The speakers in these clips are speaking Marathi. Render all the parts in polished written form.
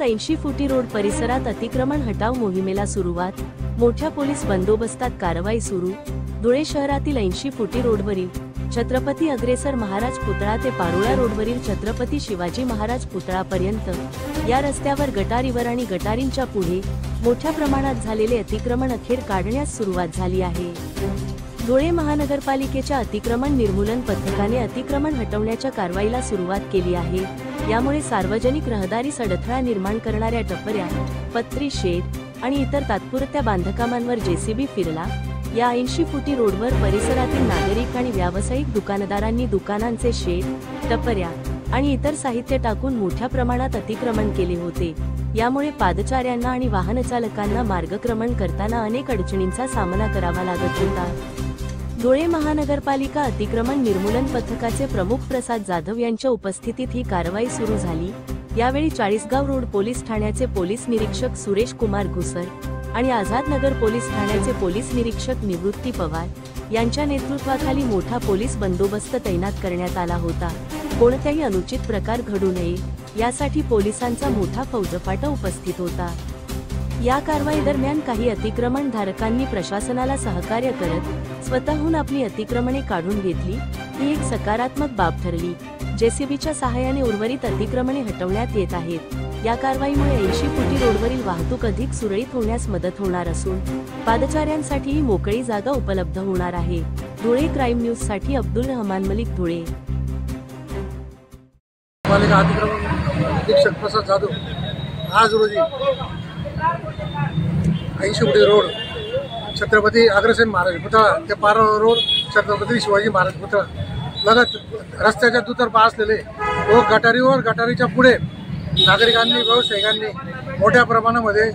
पुण्यात 80 फुटी रोड परिसरात अतिक्रमण हटाव मोहिमेला सुरुवात। मोठ्या पोलीस बंदोबस्तात कारवाई सुरू। धुळे शहरातील 80 फुटी रोडवरील छत्रपती अग्रेसर महाराज पुतळा ते पारोळा रोडवरील छत्रपती शिवाजी महाराज पुतळापर्यंत या रस्त्यावर गटारीवर आणि गटारींच्या पुढे मोठ्या प्रमाणात झालेले अतिक्रमण अखेर काढण्यास सुरुवात झाली आहे। धुळे महानगरपालिकेच्या अतिक्रमण निर्मूलन पथकाने अतिक्रमण हटवण्याच्या कारवाईला सुरुवात केली आहे। यामुळे सार्वजनिक रहदारीस अडथळा निर्माण करणाऱ्या टपऱ्या, पत्री शेड आणि इतर तात्पुरत्या बांधकामांवर जेसीबी फिरला। या 80 फुटी रोडवर परिसरातील नागरिक आणि व्यावसायिक दुकानदारांनी दुकानांचे शेड, टपऱ्या आणि इतर साहित्य टाकून मोठ्या प्रमाणात अतिक्रमण केले होते। यामुळे पादचाऱ्यांना आणि वाहनचालकांना मार्गक्रमण करताना अनेक अडचणींचा सामना करावा लागत होता। धुळे महानगरपालिका अतिक्रमण निर्मूलन पथकाचे प्रमुख प्रसाद जाधव यांच्या उपस्थितीत ही कारवाई सुरू झाली। यावेळी चाळीसगाव रोड पोलीस ठाण्याचे पोलीस निरीक्षक सुरेश कुमार घुसर आणि आझाद नगर पोलीस ठाण्याचे पोलीस निरीक्षक निवृत्ती पवार यांच्या नेतृत्वाखाली मोठा पोलीस बंदोबस्त तैनात करण्यात आला होता। कोणत्याही अनुचित प्रकार घडू नये यासाठी पोलिसांचा मोठा फौजफाटा उपस्थित होता। या कारवाई दरम्यान काही अतिक्रमण धारकांनी प्रशासनाला सहकार्य करत स्वतःहून आपली अतिक्रमणे काढून घेतली। ही एक सकारात्मक बाब ठरली। जेसीबीच्या सहाय्याने उर्वरित अतिक्रमणे हटवण्यात येत आहेत। या कारवाईमुळे 80 फुटी रोडवरील वाहतूक अधिक सुरळीत होण्यास मदत होणार असून पादचाऱ्यांसाठीही मोकळी जागा उपलब्ध होणार आहे। धुळे क्राईम न्यूज साठी अब्दुल रहमान मलिक, धुळे। पालिका अतिक्रमण अधीक्षक प्रसाद जाधव आज रोजी 80 फुटी रोड छत्रपती अग्रसेन महाराज पुतळा ते पारोळा रोड छत्रपती शिवाजी महाराज पुतळा लगत रस्त्याच्या दुतर्फा असलेले व गटारीच्या पुढे नागरिकांनी, व्यावसायिकांनी मोठ्या प्रमाणामध्ये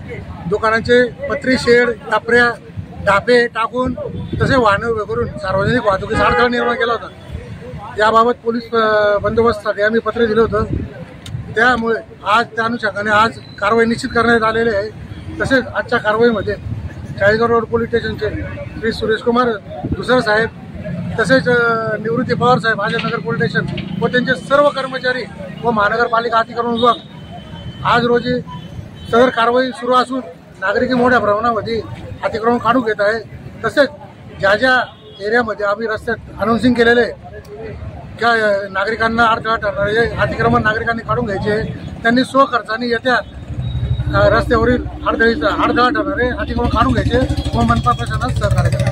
दुकानांचे पत्री शेड, टापऱ्या, ढापे टाकून तसे वाहने उभे करून सार्वजनिक वाहतुकीचा अडथळा निर्माण केला होता। याबाबत पोलीस बंदोबस्तासाठी आम्ही पत्र दिलं होतं। त्यामुळे आज त्या अनुषंगाने आज कारवाई निश्चित करण्यात आलेली आहे। तसेच आजच्या कारवाईमध्ये चाळीसगाव रोड पोलीस स्टेशनचे श्री सुरेश कुमार घुसर साहेब, तसेच निवृत्ती पवार साहेब, आझाद नगर पोलीस स्टेशन व त्यांचे सर्व कर्मचारी व महानगरपालिका अतिक्रमण विभाग आज रोजी सदर कारवाई सुरू असून नागरिक मोठ्या प्रमाणामध्ये अतिक्रमण काढून घेत आहे। तसेच ज्या एरियामध्ये आम्ही रस्त्यात अनाउन्सिंग केलेले त्या नागरिकांना अडथळा ठरणारे अतिक्रमण नागरिकांनी काढून घ्यायचे, त्यांनी स्वखर्चाने येत्या रस्त्यावरील अडथळा ठरणारे अतिक्रमण काढून घ्यायचे व मनपा प्रशासनास सहकार्य करावे।